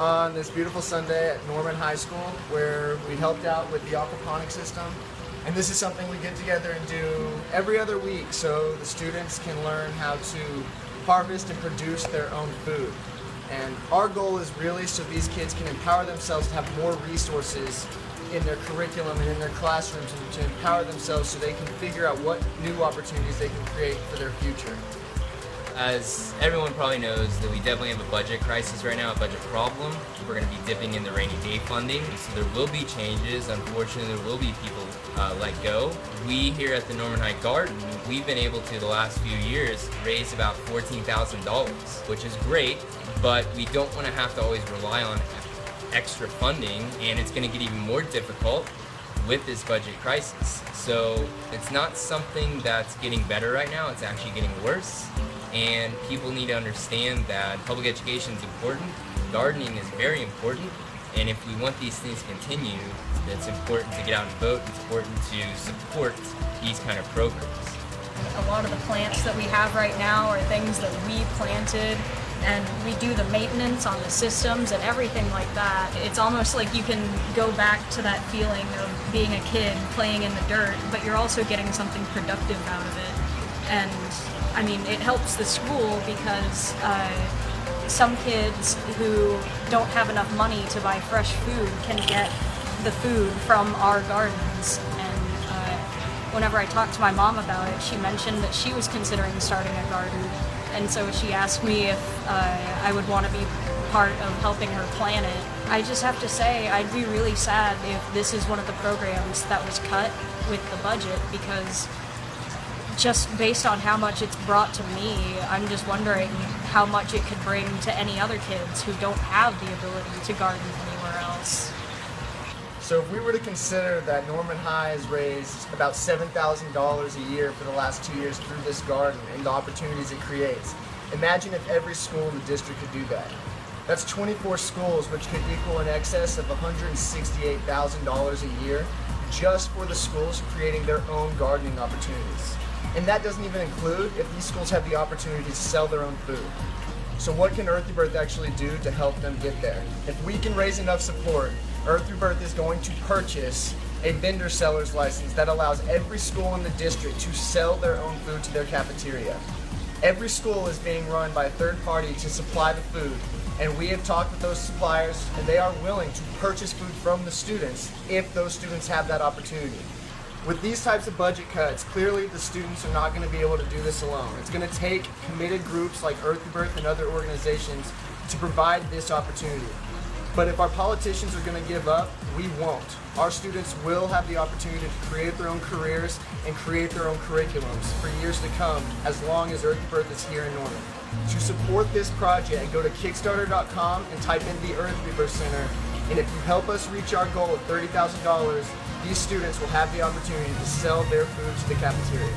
on this beautiful Sunday at Norman High School where we helped out with the aquaponics system. And this is something we get together and do every other week so the students can learn how to harvest and produce their own food. And our goal is really so these kids can empower themselves to have more resources in their curriculum and in their classrooms, and to empower themselves so they can figure out what new opportunities they can create for their future. As everyone probably knows, that we definitely have a budget crisis right now, a budget problem. We're going to be dipping in the rainy day funding, so there will be changes. Unfortunately, there will be people let go. We here at the Norman High Garden, we've been able to, the last few years, raise about $14,000, which is great, but we don't want to have to always rely on extra funding, and it's going to get even more difficult with this budget crisis. So it's not something that's getting better right now, it's actually getting worse. And people need to understand that public education is important, gardening is very important, and if we want these things to continue, it's important to get out and vote, it's important to support these kind of programs. A lot of the plants that we have right now are things that we planted, and we do the maintenance on the systems and everything like that. It's almost like you can go back to that feeling of being a kid playing in the dirt, but you're also getting something productive out of it. And I mean, it helps the school because some kids who don't have enough money to buy fresh food can get the food from our gardens. And whenever I talked to my mom about it, she mentioned that she was considering starting a garden. And so she asked me if I would want to be part of helping her plan it. I just have to say, I'd be really sad if this is one of the programs that was cut with the budget, because just based on how much it's brought to me, I'm just wondering how much it could bring to any other kids who don't have the ability to garden anywhere else. So if we were to consider that Norman High has raised about $7,000 a year for the last 2 years through this garden and the opportunities it creates, imagine if every school in the district could do that. That's 24 schools, which could equal in excess of $168,000 a year just for the schools creating their own gardening opportunities. And that doesn't even include if these schools have the opportunity to sell their own food. So what can Earth Rebirth actually do to help them get there? If we can raise enough support, Earth Rebirth is going to purchase a vendor seller's license that allows every school in the district to sell their own food to their cafeteria. Every school is being run by a third party to supply the food, and we have talked with those suppliers, and they are willing to purchase food from the students if those students have that opportunity. With these types of budget cuts, clearly the students are not going to be able to do this alone. It's going to take committed groups like Earth Rebirth and other organizations to provide this opportunity. But if our politicians are going to give up, we won't. Our students will have the opportunity to create their own careers and create their own curriculums for years to come, as long as Earth Rebirth is here in Norman. To support this project, go to Kickstarter.com and type in the Earth Rebirth Center. And if you help us reach our goal of $30,000, these students will have the opportunity to sell their food to the cafeteria.